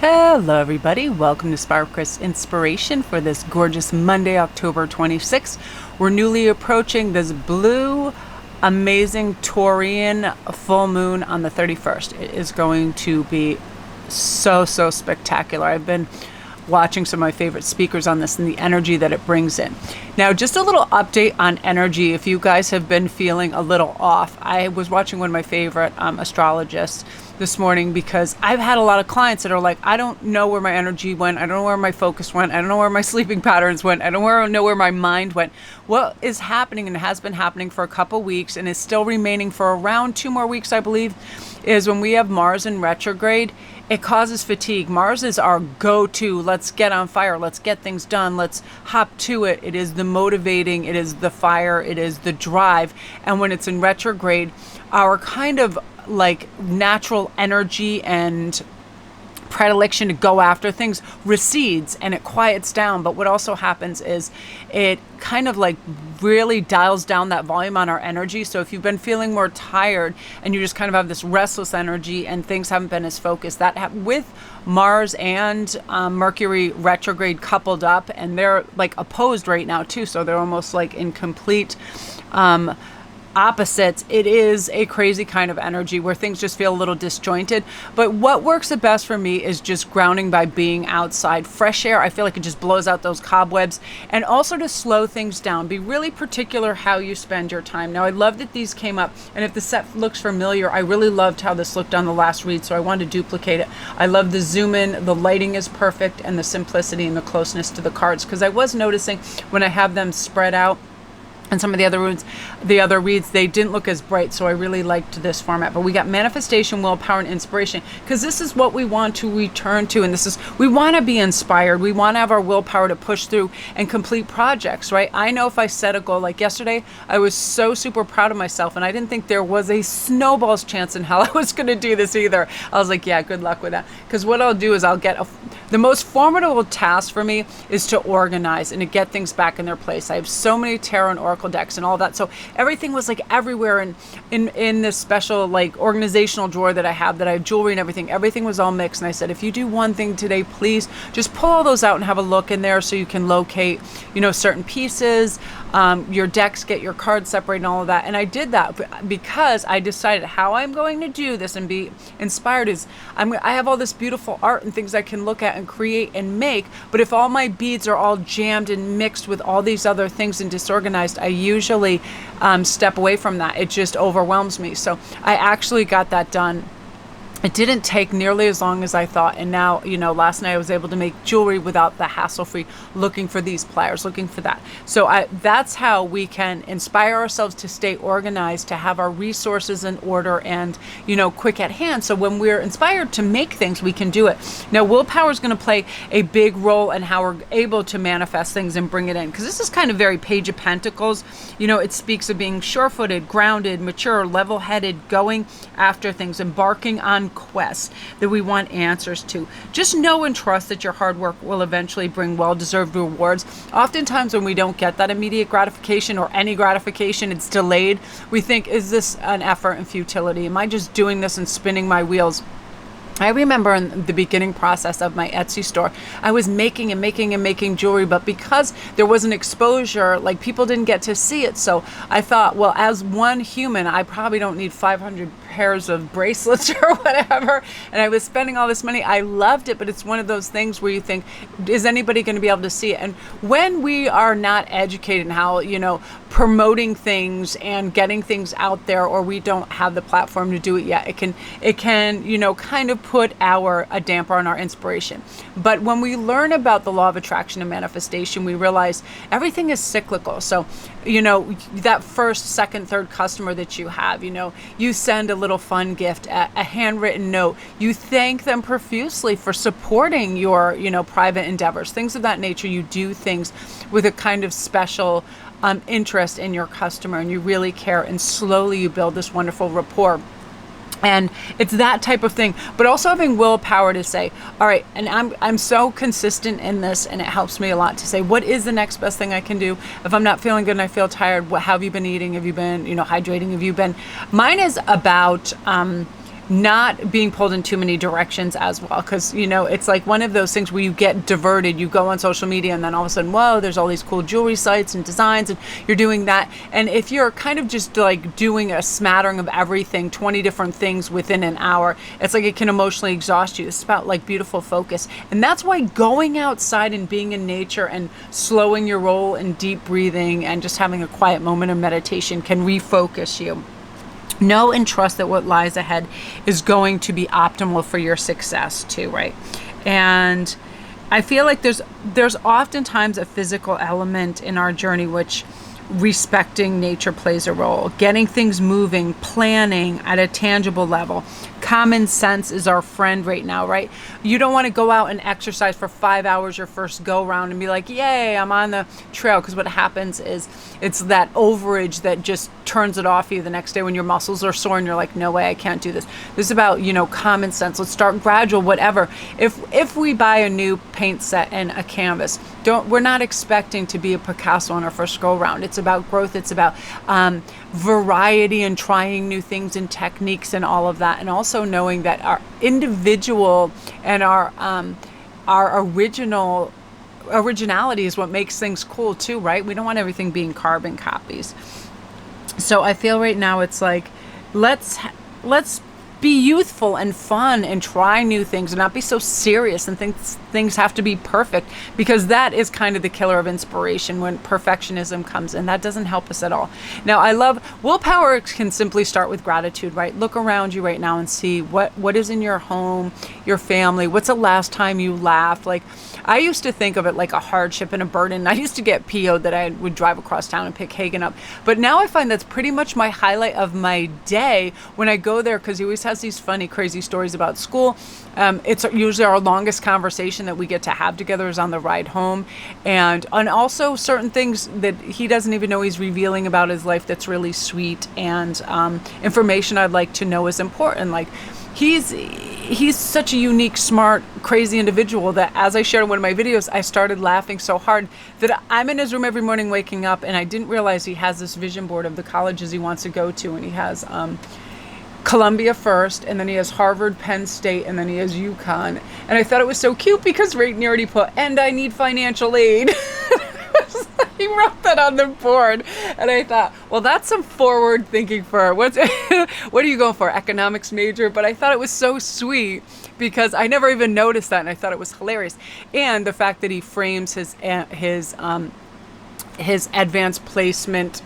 Hello everybody, welcome to Sparkris Inspiration for this gorgeous Monday, October 26th. We're newly approaching this blue, amazing Taurian full moon on the 31st. It is going to be so spectacular. I've been watching some of my favorite speakers on this and the energy that it brings in. Now, just a little update on energy. If you guys have been feeling a little off, I was watching one of my favorite astrologists this morning because I've had a lot of clients that are like, I don't know where my energy went. I don't know where my focus went. I don't know where my sleeping patterns went. I don't know where my mind went. What is happening and has been happening for a couple weeks and is still remaining for around 2 more weeks, I believe, is when we have Mars in retrograde, it causes fatigue. Mars is our go-to. Let's get on fire. Let's get things done. Let's hop to it. It is the motivating. It is the fire. It is the drive. And when it's in retrograde, our kind of like natural energy and predilection to go after things recedes and it quiets down. But what also happens is it kind of like really dials down that volume on our energy. So if you've been feeling more tired and you just kind of have this restless energy and things haven't been as focused, that with Mars and Mercury retrograde coupled up, and they're like opposed right now too, so they're almost like in complete opposites. It is a crazy kind of energy where things just feel a little disjointed. But what works the best for me is just grounding by being outside. Fresh air, I feel like it just blows out those cobwebs. And also to slow things down. Be really particular how you spend your time. Now, I love that these came up, and if the set looks familiar, I really loved how this looked on the last read, so I wanted to duplicate it. I love the zoom in, the lighting is perfect, and the simplicity and the closeness to the cards, because I was noticing when I have them spread out and some of the other reads, they didn't look as bright. So I really liked this format. But we got manifestation, willpower, and inspiration, because this is what we want to return to. And we want to be inspired. We want to have our willpower to push through and complete projects, right? I know if I set a goal, like yesterday, I was so super proud of myself. And I didn't think there was a snowball's chance in hell I was going to do this either. I was like, yeah, good luck with that. Because what I'll do is the most formidable task for me is to organize and to get things back in their place. I have so many tarot and oracle decks and all that, so everything was like everywhere in this special like organizational drawer that I have jewelry and everything was all mixed. And I said, if you do one thing today, please just pull all those out and have a look in there so you can locate certain pieces, your decks, get your cards separated and all of that. And I did that because I decided how I'm going to do this and be inspired is I have all this beautiful art and things I can look at and create and make, but if all my beads are all jammed and mixed with all these other things and disorganized, I usually step away from that. It just overwhelms me. So I actually got that done. It didn't take nearly as long as I thought. And now, last night I was able to make jewelry without the hassle-free looking for these pliers, looking for that. So that's how we can inspire ourselves to stay organized, to have our resources in order and, quick at hand. So when we're inspired to make things, we can do it. Now, willpower is going to play a big role in how we're able to manifest things and bring it in. Because this is kind of very Page of Pentacles. It speaks of being sure-footed, grounded, mature, level-headed, going after things, embarking on quests that we want answers to. Just know and trust that your hard work will eventually bring well-deserved rewards. Oftentimes when we don't get that immediate gratification or any gratification, it's delayed. We think, is this an effort and futility? Am I just doing this and spinning my wheels? I remember in the beginning process of my Etsy store, I was making jewelry, but because there wasn't exposure, like people didn't get to see it. So I thought, well, as one human, I probably don't need 500 pairs of bracelets or whatever. And I was spending all this money. I loved it, but it's one of those things where you think, is anybody going to be able to see it? And when we are not educated in how, promoting things and getting things out there, or we don't have the platform to do it yet, it can, kind of put a damper on our inspiration. But when we learn about the law of attraction and manifestation, we realize everything is cyclical. So, that first, second, third customer that you have, you send a little fun gift, a handwritten note, you thank them profusely for supporting your, private endeavors, things of that nature. You do things with a kind of special interest in your customer, and you really care, and slowly you build this wonderful rapport. And it's that type of thing, but also having willpower to say, all right, and I'm so consistent in this, and it helps me a lot to say, what is the next best thing I can do? If I'm not feeling good and I feel tired, how have you been eating? Have you been, hydrating? Have you been? Mine is about not being pulled in too many directions as well. Because, it's like one of those things where you get diverted. You go on social media and then all of a sudden, whoa, there's all these cool jewelry sites and designs and you're doing that. And if you're kind of just like doing a smattering of everything, 20 different things within an hour, it's like it can emotionally exhaust you. It's about like beautiful focus. And that's why going outside and being in nature and slowing your roll and deep breathing and just having a quiet moment of meditation can refocus you. Know and trust that what lies ahead is going to be optimal for your success too, right? And I feel like there's oftentimes a physical element in our journey which respecting nature plays a role. Getting things moving, planning at a tangible level. Common sense is our friend right now, right? You don't want to go out and exercise for 5 hours your first go round and be like, yay, I'm on the trail. Because what happens is it's that overage that just turns it off you the next day when your muscles are sore and you're like, no way, I can't do this. This is about, common sense. Let's start gradual, whatever. If we buy a new paint set and a canvas, we're not expecting to be a Picasso on our first go round. It's about growth. It's about variety and trying new things and techniques and all of that. And also knowing that our individual and our originality is what makes things cool too, right? We don't want everything being carbon copies. So I feel right now it's like, let's be youthful and fun and try new things and not be so serious and think things have to be perfect, because that is kind of the killer of inspiration when perfectionism comes in. That doesn't help us at all. Now, I love willpower can simply start with gratitude, right? Look around you right now and see what is in your home, your family. What's the last time you laughed? Like, I used to think of it like a hardship and a burden. I used to get PO'd that I would drive across town and pick Hagen up. But now I find that's pretty much my highlight of my day when I go there, because he always has these funny, crazy stories about school. It's usually our longest conversation that we get to have together is on the ride home. And also certain things that he doesn't even know he's revealing about his life that's really sweet, and information I'd like to know is important. Like, he's such a unique, smart, crazy individual that as I shared in one of my videos, I started laughing so hard that I'm in his room every morning waking up, and I didn't realize he has this vision board of the colleges he wants to go to. And he has Columbia first, and then he has Harvard, Penn State, and then he has UConn. And I thought it was so cute because right near it he put, and I need financial aid. He wrote that on the board, and I thought, well, that's some forward thinking for what are you going for, economics major? But I thought it was so sweet because I never even noticed that, and I thought it was hilarious. And the fact that he frames his advanced placement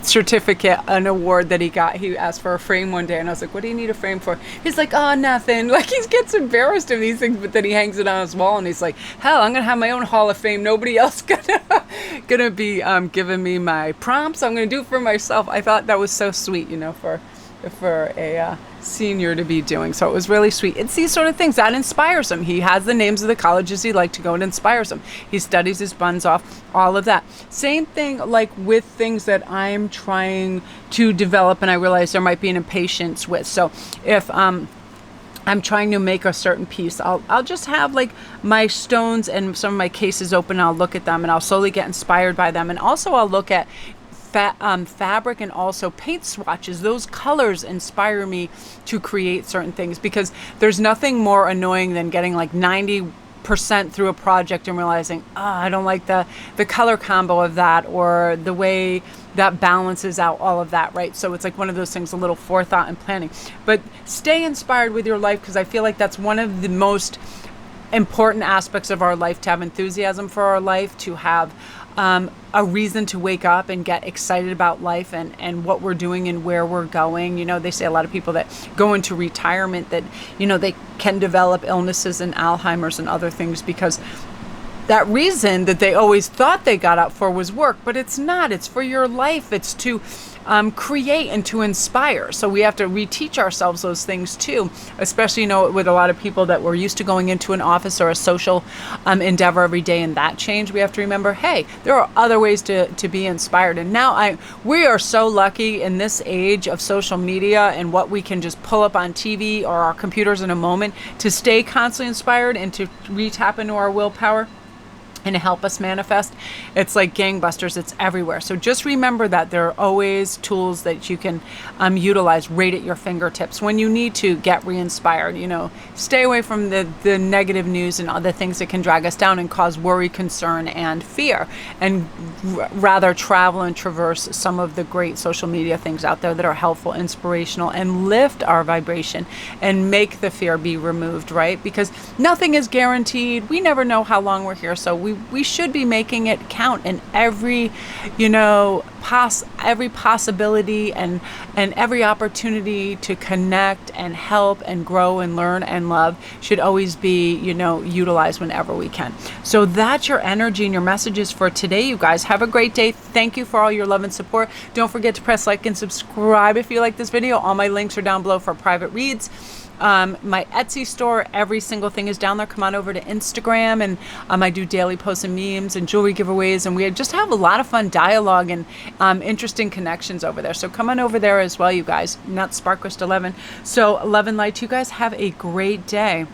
certificate, an award that he got. He asked for a frame one day, and I was like, what do you need a frame for? He's like, oh, nothing. Like, he gets embarrassed of these things, but then he hangs it on his wall, and he's like, hell, I'm gonna have my own Hall of Fame. Nobody else gonna be giving me my prompts. I'm gonna do it for myself. I thought that was so sweet, for a senior to be doing. So it was really sweet. It's these sort of things that inspires him. He has the names of the colleges he'd like to go, and inspires him. He studies his buns off, all of that. Same thing like with things that I'm trying to develop and I realize there might be an impatience with. So if I'm trying to make a certain piece, I'll just have like my stones and some of my cases open, and I'll look at them and I'll slowly get inspired by them. And also I'll look at fabric and also paint swatches. Those colors inspire me to create certain things, because there's nothing more annoying than getting like 90% through a project and realizing, I don't like the color combo of that, or the way that balances out all of that, right? So it's like one of those things, a little forethought and planning. But stay inspired with your life, because I feel like that's one of the most important aspects of our life, to have enthusiasm for our life, to have a reason to wake up and get excited about life and what we're doing and where we're going. They say a lot of people that go into retirement that, they can develop illnesses and Alzheimer's and other things because that reason that they always thought they got out for was work, but it's not. It's for your life. It's to create and to inspire. So we have to reteach ourselves those things too, especially, with a lot of people that were used to going into an office or a social endeavor every day, and that change. We have to remember, hey, there are other ways to be inspired. And now we are so lucky in this age of social media and what we can just pull up on TV or our computers in a moment to stay constantly inspired and to re-tap into our willpower. and help us manifest, it's like gangbusters. It's everywhere. So just remember that there are always tools that you can utilize right at your fingertips when you need to get re-inspired. You know, stay away from the negative news and other things that can drag us down and cause worry, concern, and fear, and rather travel and traverse some of the great social media things out there that are helpful, inspirational, and lift our vibration and make the fear be removed, right? Because nothing is guaranteed. We never know how long we're here. So we should be making it count, in every, you know, every possibility and every opportunity to connect and help and grow and learn and love should always be, you know, utilized whenever we can. So that's your energy and your messages for today, you guys. Have a great day. Thank you for all your love and support. Don't forget to press like and subscribe if you like this video. All my links are down below for private reads. My Etsy store, every single thing is down there. Come on over to Instagram, and I do daily posts and memes and jewelry giveaways, and we just have a lot of fun dialogue and interesting connections over there. So come on over there as well, you guys. Not Sparkwist 11. So 11 light. You guys have a great day.